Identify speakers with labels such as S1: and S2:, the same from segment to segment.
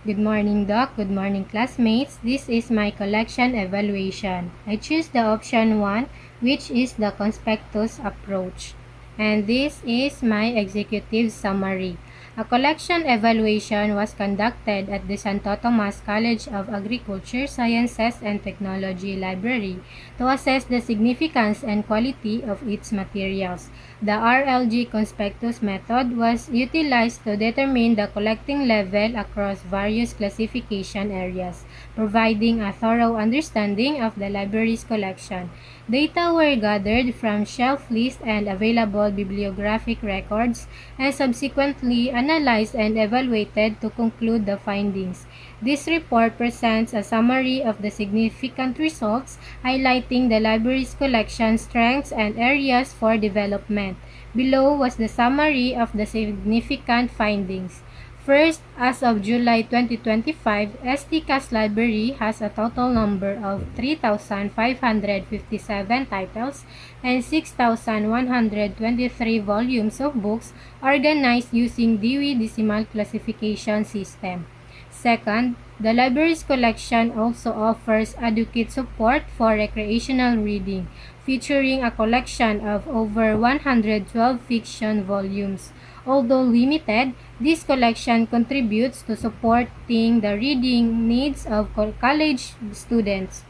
S1: Good morning, Doc. Good morning, classmates. This is my collection evaluation. I choose the option 1, which is the Conspectus approach. And this is my executive summary. A collection evaluation was conducted at the Santo Tomas College of Agriculture, Sciences, and Technology Library to assess the significance and quality of its materials. The RLG Conspectus method was utilized to determine the collecting level across various classification areas, providing a thorough understanding of the library's collection. Data were gathered from shelf lists and available bibliographic records and subsequently analyzed and evaluated to conclude the findings. This report presents a summary of the significant results, highlighting the library's collection strengths and areas for development. Below was the summary of the significant findings. First, as of July 2025, STCAS Library has a total number of 3,557 titles and 6,123 volumes of books organized using Dewey Decimal Classification System. Second, the library's collection also offers adequate support for recreational reading, featuring a collection of over 112 fiction volumes. Although limited, this collection contributes to supporting the reading needs of college students.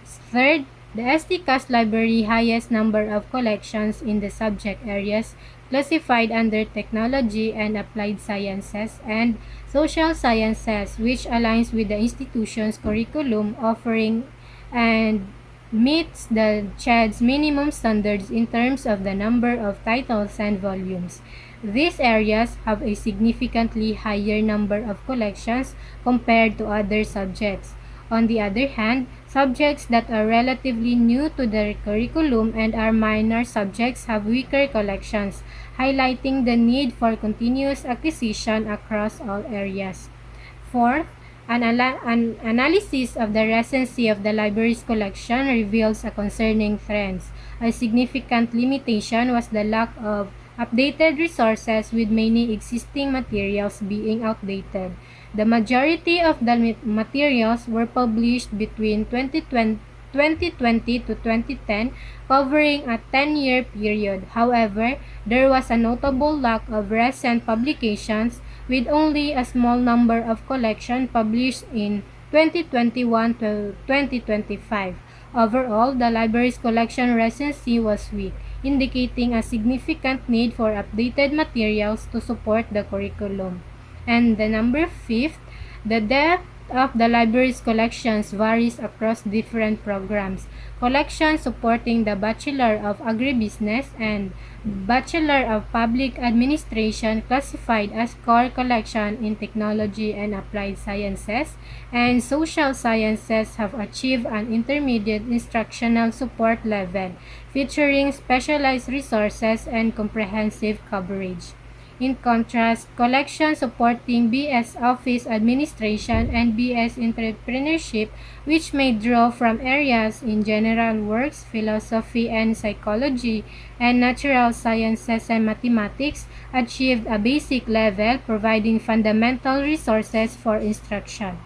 S1: Third, the STCAS Library highest number of collections in the subject areas classified under technology and applied sciences and social sciences, which aligns with the institution's curriculum offering and meets the CHED's minimum standards in terms of the number of titles and volumes. These areas have a significantly higher number of collections compared to other subjects. On the other hand, subjects that are relatively new to the curriculum and are minor subjects have weaker collections, highlighting the need for continuous acquisition across all areas. Fourth, an analysis of the recency of the library's collection reveals a concerning trends. A significant limitation was the lack of updated resources, with many existing materials being outdated. The majority of the materials were published between 2020 to 2010, covering a 10-year period. However, there was a notable lack of recent publications, with only a small number of collections published in 2021 to 2025. Overall, the library's collection recency was weak, indicating a significant need for updated materials to support the curriculum. And the number 5, the depth of the library's collections varies across different programs. Collections supporting the Bachelor of Agribusiness and Bachelor of Public Administration classified as core collection in technology and applied sciences and social sciences have achieved an intermediate instructional support level, featuring specialized resources and comprehensive coverage. In contrast, collections supporting BS Office Administration and BS Entrepreneurship, which may draw from areas in general works, philosophy and psychology, and natural sciences and mathematics, achieved a basic level, providing fundamental resources for instruction.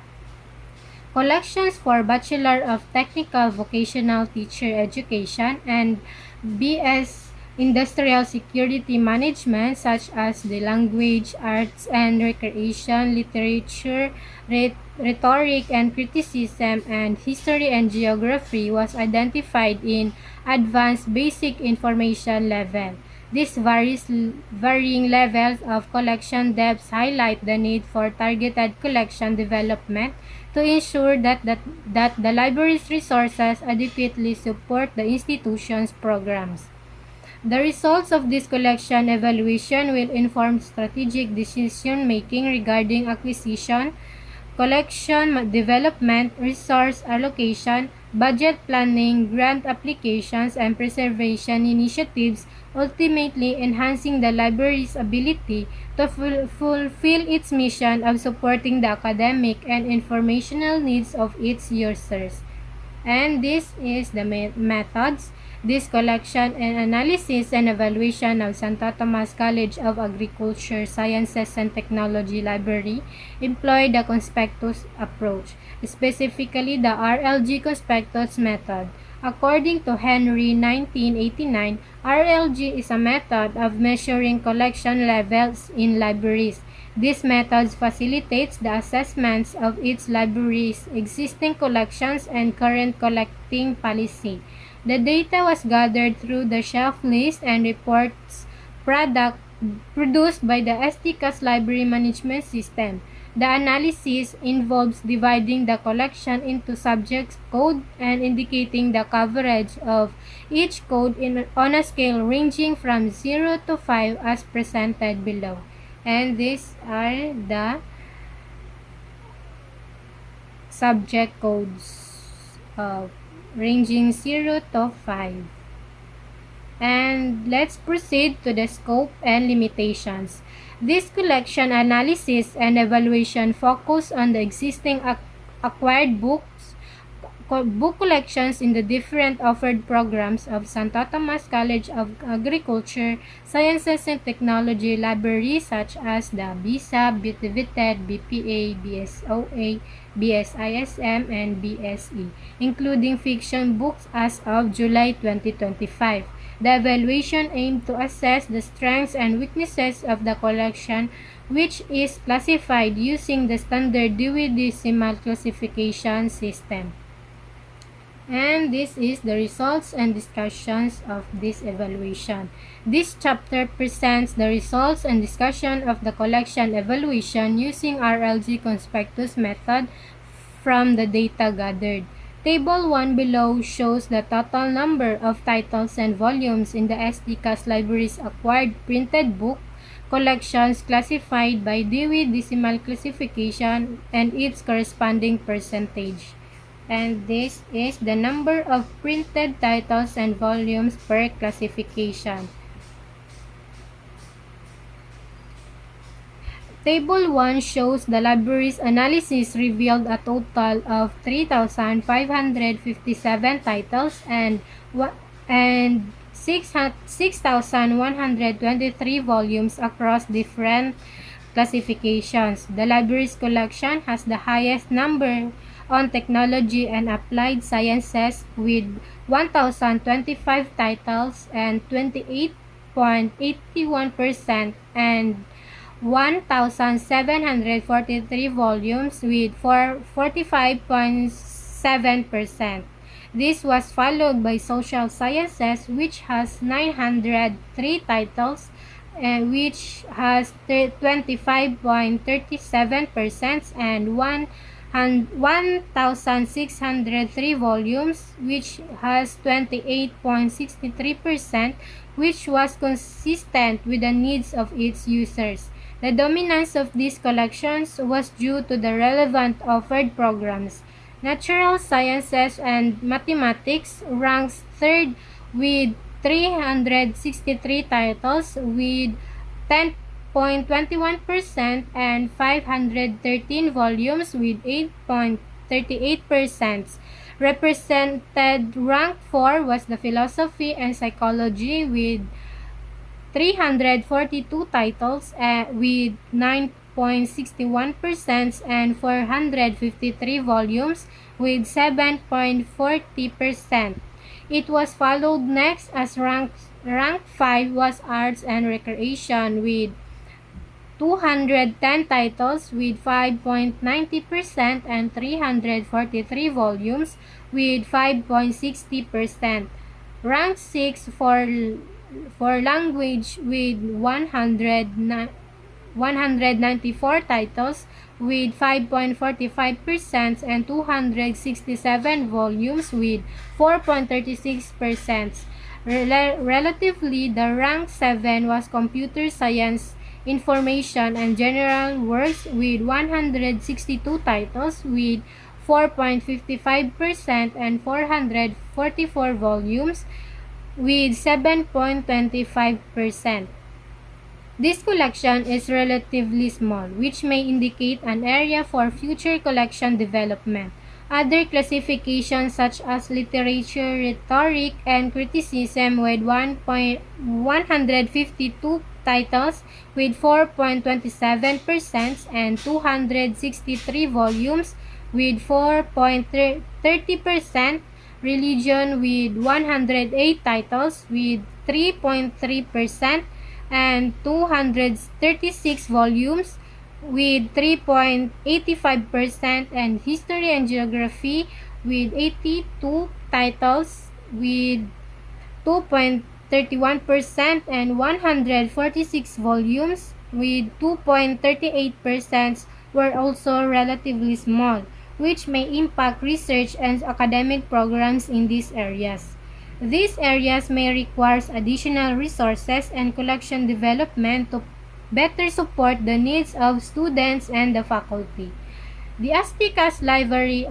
S1: Collections for Bachelor of Technical Vocational Teacher Education and BS Industrial Security Management, such as the language, arts and recreation, literature, rhetoric and criticism, and history and geography, was identified in advanced basic information level. These varying levels of collection depths highlight the need for targeted collection development to ensure that the library's resources adequately support the institution's programs. The results of this collection evaluation will inform strategic decision-making regarding acquisition, collection development, resource allocation, budget planning, grant applications, and preservation initiatives, ultimately enhancing the library's ability to fulfill its mission of supporting the academic and informational needs of its users. And this is the methods. This collection and analysis and evaluation of Santo Tomas College of Agriculture, Sciences and Technology Library employ the Conspectus approach, specifically the RLG Conspectus method. According to Henry 1989, RLG is a method of measuring collection levels in libraries. This method facilitates the assessments of its library's existing collections and current collecting policy. The data was gathered through the shelf list and reports produced by the SDCAS library management system. The analysis involves dividing the collection into subject code and indicating the coverage of each code on a scale ranging from 0 to 5 as presented below. And these are the subject codes ranging 0 to 5. And let's proceed to the scope and limitations. This collection analysis and evaluation focus on the existing acquired book collections in the different offered programs of Santo Tomas College of Agriculture, Sciences and Technology libraries such as the BSA, BTVTED, BPA, BSOA, BSISM, and BSE, including fiction books as of July 2025. The evaluation aimed to assess the strengths and weaknesses of the collection, which is classified using the standard Dewey Decimal Classification System. And this is the results and discussions of this evaluation. This chapter presents the results and discussion of the collection evaluation using RLG Conspectus method from the data gathered. Table 1 below shows the total number of titles and volumes in the SDCAS library's acquired printed book collections classified by Dewey Decimal Classification and its corresponding percentage. And this is the number of printed titles and volumes per classification. Table 1 shows the library's analysis revealed a total of 3,557 titles and 6,123 volumes across different classifications. The library's collection has the highest number on technology and applied sciences with 1,025 titles and 28.81% and 1,743 volumes with 45.7%. This was followed by social sciences, which has 903 titles which has 25.37% and 1,603 volumes, which has 28.63%, which was consistent with the needs of its users. The dominance of these collections was due to the relevant offered programs. Natural sciences and mathematics ranks third with 363 titles with 10.21% and 513 volumes with 8.38%. Represented rank 4 was the philosophy and psychology with 342 titles with 9.61% and 453 volumes with 7.40%. It was followed next as rank 5 was arts and recreation with 210 titles with 5.90% and 343 volumes with 5.60%. Rank 6 for language with 194 titles with 5.45% and 267 volumes with 4.36%. Relatively, the rank 7 was computer science, information, and general works with 162 titles with 4.55% and 444 volumes with 7.25%. This collection is relatively small, which may indicate an area for future collection development. Other classifications such as literature, rhetoric, and criticism with 152 titles with 4.27% and 263 volumes with 4.30%, religion with 108 titles with 3.3% and 236 volumes with 3.85%, and history and geography with 82 titles with 2.31% and 146 volumes with 2.38% were also relatively small, which may impact research and academic programs in these areas. These areas may require additional resources and collection development to better support the needs of students and the faculty. The Aztecas Library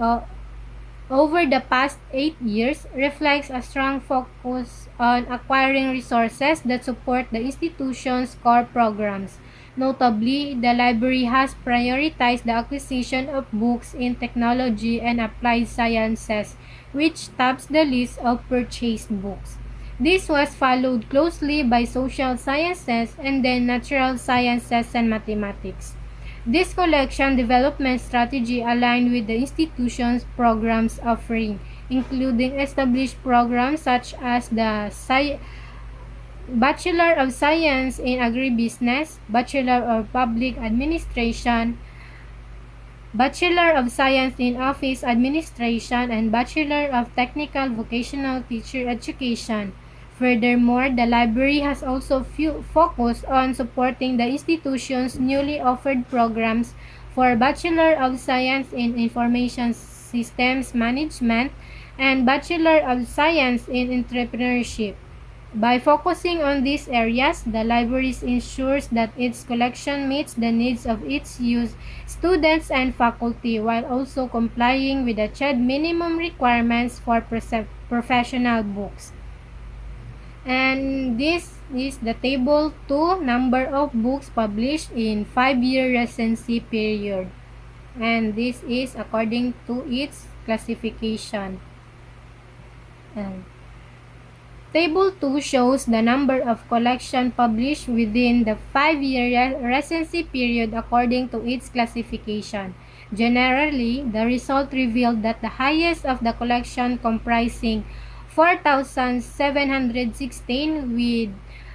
S1: over the past 8 years reflects a strong focus on acquiring resources that support the institution's core programs. Notably, the library has prioritized the acquisition of books in technology and applied sciences, which tops the list of purchased books. This was followed closely by social sciences and then natural sciences and mathematics. This collection development strategy aligned with the institution's programs offering, including established programs such as the Bachelor of Science in Agribusiness, Bachelor of Public Administration, Bachelor of Science in Office Administration, and Bachelor of Technical Vocational Teacher Education. Furthermore, the library has also focused on supporting the institution's newly offered programs for Bachelor of Science in Information Systems Management and Bachelor of Science in Entrepreneurship. By focusing on these areas, the library ensures that its collection meets the needs of its students and faculty while also complying with the CHED minimum requirements for professional books. And this is the table 2, number of books published in 5-year recency period. And this is according to its classification. Table 2 shows the number of collection published within the 5-year recency period according to its classification. Generally, the result revealed that the highest of the collection comprising 4,716 with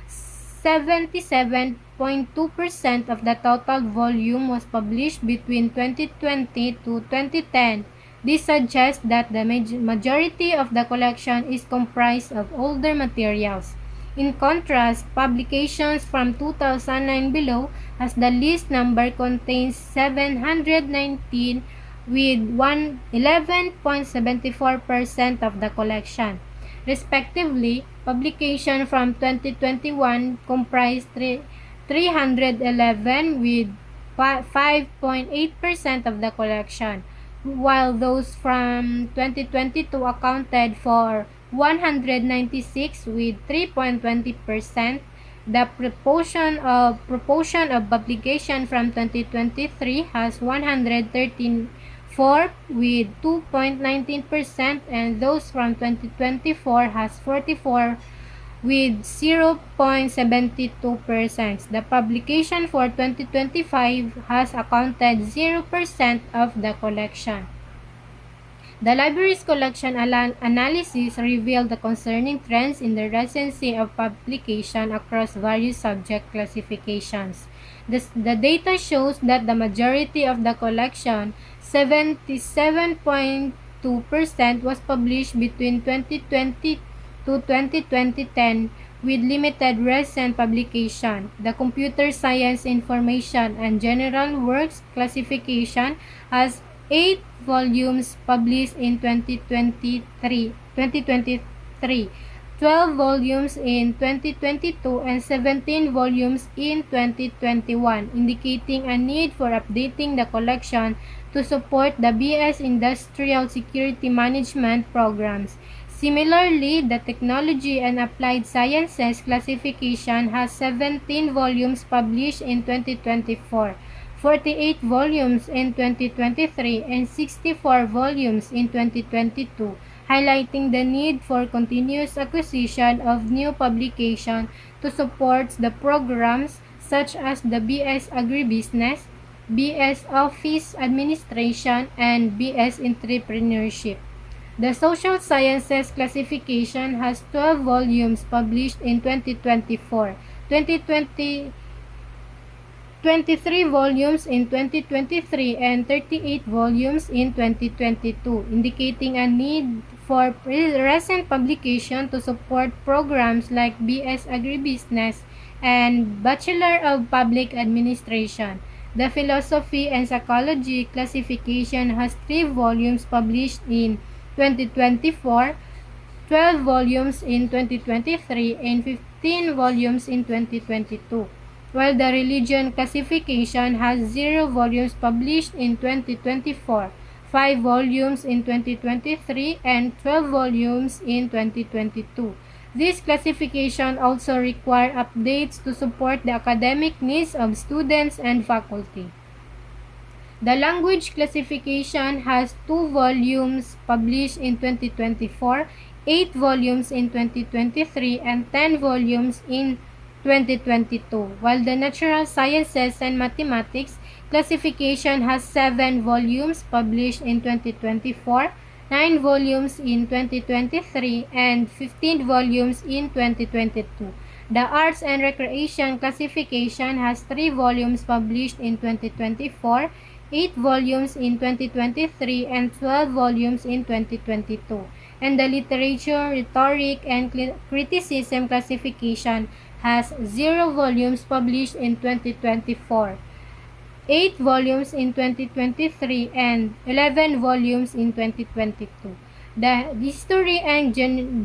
S1: 77.2% of the total volume was published between 2020 to 2010. This suggests that the majority of the collection is comprised of older materials. In contrast, publications from 2009 below, as the list number contains 719 with 11.74% of the collection. Respectively, publication from 2021 comprised 311 with 5.8% of the collection, while those from 2022 accounted for 196 with 3.20%. The proportion of publication from 2023 has 113 with 2.19%, and those from 2024 has 44 with 0.72%. The publication for 2025 has accounted 0% of the collection. The library's collection analysis revealed the concerning trends in the recency of publication across various subject classifications. The data shows that the majority of the collection, 77.2%, was published between 2020 to 2010 with limited recent publication. The Computer Science Information and General Works classification has 8 volumes published in 2023, 12 volumes in 2022, and 17 volumes in 2021, indicating a need for updating the collection to support the BS Industrial Security Management programs. Similarly, the Technology and Applied Sciences classification has 17 volumes published in 2024, 48 volumes in 2023 and 64 volumes in 2022, highlighting the need for continuous acquisition of new publication to support the programs such as the BS Agribusiness, BS Office Administration, and BS Entrepreneurship. The Social Sciences classification has 12 volumes published in 2024, 23 volumes in 2023, and 38 volumes in 2022, indicating a need for recent publication to support programs like BS Agribusiness and Bachelor of Public Administration. The Philosophy and Psychology classification has 3 volumes published in 2024, 12 volumes in 2023, and 15 volumes in 2022, while the Religion classification has 0 volumes published in 2024, 5 volumes in 2023, and 12 volumes in 2022. This classification also requires updates to support the academic needs of students and faculty. The language classification has 2 volumes published in 2024, 8 volumes in 2023, and 10 volumes in 2022, while the natural sciences and mathematics classification has 7 volumes published in 2024, 9 volumes in 2023, and 15 volumes in 2022. The Arts and Recreation classification has 3 volumes published in 2024, 8 volumes in 2023, and 12 volumes in 2022. And the Literature, Rhetoric, and Criticism classification has 0 volumes published in 2024, 8 volumes in 2023, and 11 volumes in 2022. The History and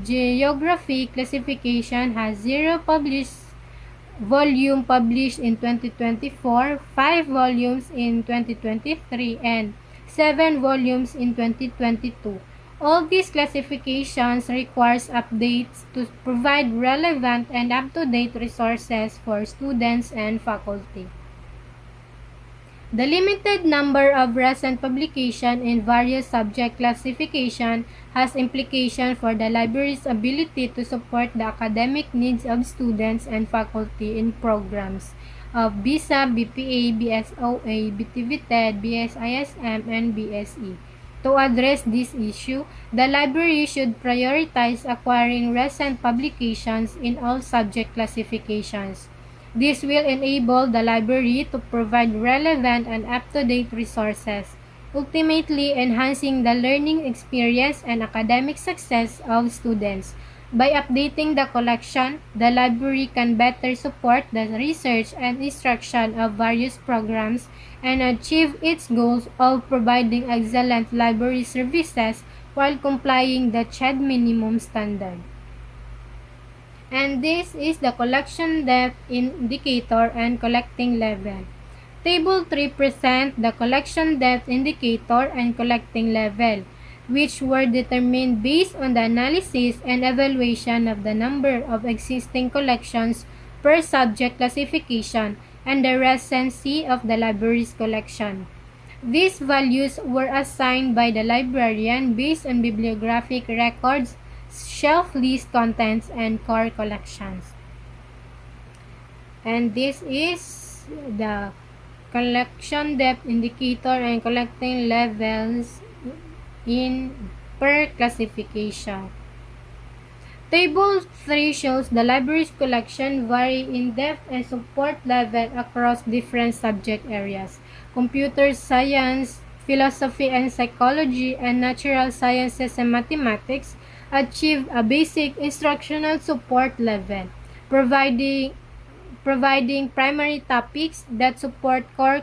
S1: Geography classification has 0 volume published in 2024, 5 volumes in 2023, and 7 volumes in 2022. All these classifications requires updates to provide relevant and up-to-date resources for students and faculty. The limited number of recent publications in various subject classification has implications for the library's ability to support the academic needs of students and faculty in programs of BISA, BPA, BSOA, BTVTED, BSISM, and BSE. To address this issue, the library should prioritize acquiring recent publications in all subject classifications. This will enable the library to provide relevant and up-to-date resources, ultimately enhancing the learning experience and academic success of students. By updating the collection, the library can better support the research and instruction of various programs and achieve its goals of providing excellent library services while complying the CHED minimum standard. And this is the collection depth indicator and collecting level. Table 3 presents the collection depth indicator and collecting level, which were determined based on the analysis and evaluation of the number of existing collections per subject classification and the recency of the library's collection. These values were assigned by the librarian based on bibliographic records, shelf list contents, and core collections. And this is the collection depth indicator and collecting levels in per classification. Table 3 shows the library's collection vary in depth and support level across different subject areas. Computer science, philosophy and psychology, and natural sciences and mathematics achieve a basic instructional support level, providing primary topics that support core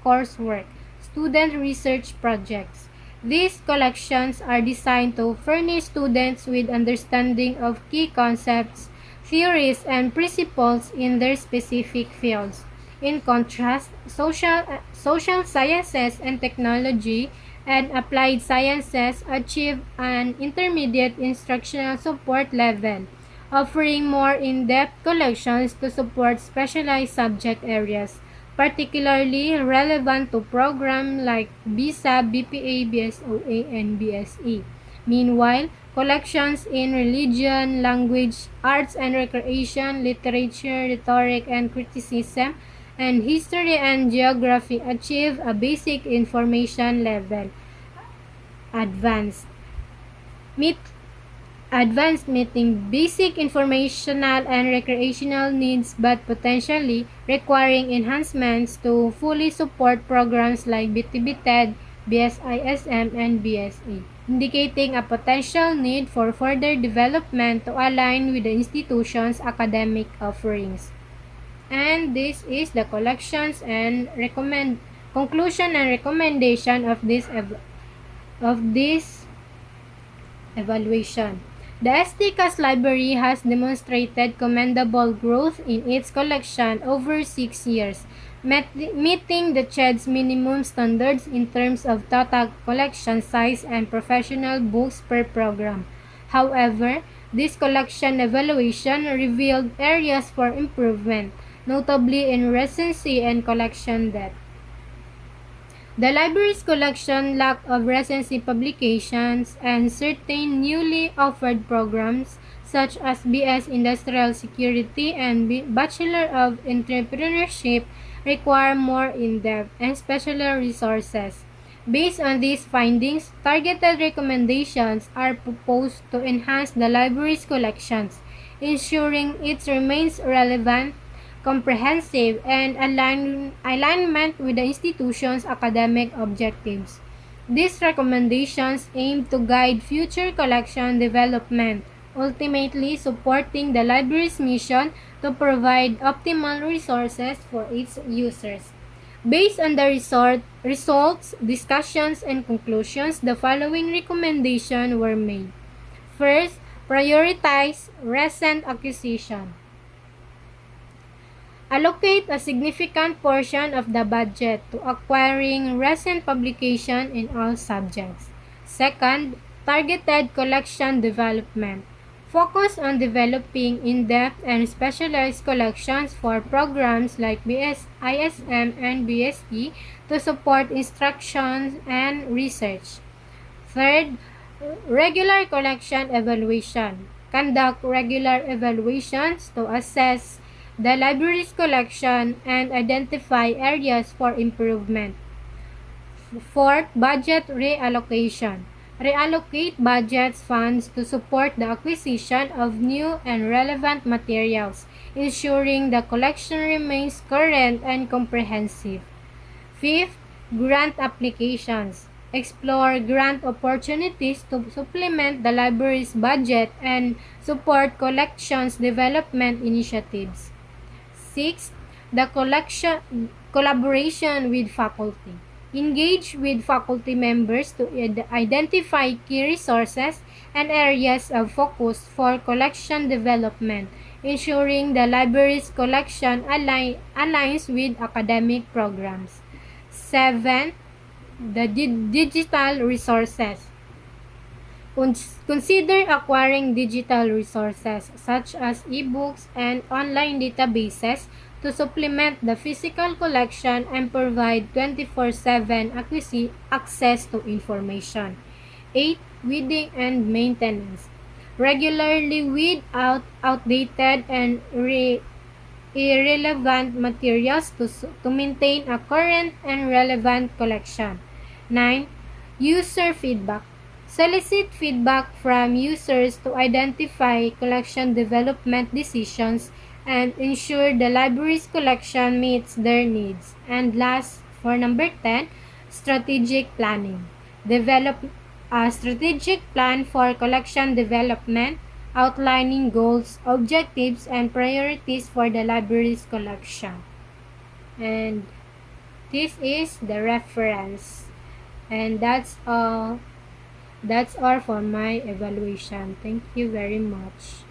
S1: coursework, student research projects. These collections are designed to furnish students with understanding of key concepts, theories, and principles in their specific fields. In contrast, social sciences and technology and applied sciences achieve an intermediate instructional support level, offering more in-depth collections to support specialized subject areas. particularly relevant to programs like BSAB, BPA, BSOA, and BSE. Meanwhile, collections in religion, language, arts and recreation, literature, rhetoric and criticism, and history and geography achieve a basic information level. Advanced. Meet meeting basic informational and recreational needs but potentially requiring enhancements to fully support programs like BTB-TED, BSISM, and BSE, indicating a potential need for further development to align with the institution's academic offerings. And this is the collections and conclusion and recommendation of this evaluation. The STCAS library has demonstrated commendable growth in its collection over 6 years, meeting the CHED's minimum standards in terms of total collection size and professional books per program. However, this collection evaluation revealed areas for improvement, notably in recency and collection depth. The library's collection lack of recency publications and certain newly offered programs such as BS Industrial Security and Bachelor of Entrepreneurship require more in-depth and special resources. Based on these findings, targeted recommendations are proposed to enhance the library's collections, ensuring it remains relevant, comprehensive, and alignment with the institution's academic objectives. These recommendations aim to guide future collection development, ultimately supporting the library's mission to provide optimal resources for its users. Based on the results, discussions, and conclusions, the following recommendations were made. First, prioritize recent acquisition. Allocate a significant portion of the budget to acquiring recent publication in all subjects. Second, targeted collection development. Focus on developing in-depth and specialized collections for programs like BSISM and BSE to support instruction and research. Third, regular collection evaluation. Conduct regular evaluations to assess the library's collection and identify areas for improvement. Fourth, budget reallocation. Reallocate budget funds to support the acquisition of new and relevant materials, ensuring the collection remains current and comprehensive. Fifth, grant applications. Explore grant opportunities to supplement the library's budget and support collections development initiatives. Sixth, the collaboration with faculty. Engage with faculty members to identify key resources and areas of focus for collection development, ensuring the library's collection aligns with academic programs. 7. The digital resources. Consider acquiring digital resources such as ebooks and online databases to supplement the physical collection and provide 24/7 access to information. 8. Weeding and maintenance. Regularly weed out outdated and irrelevant materials to maintain a current and relevant collection. 9. User feedback. Solicit feedback from users to identify collection development decisions and ensure the library's collection meets their needs. And last, for number 10, strategic planning. Develop a strategic plan for collection development, outlining goals, objectives, and priorities for the library's collection. And this is the reference. And that's all for my evaluation. Thank you very much.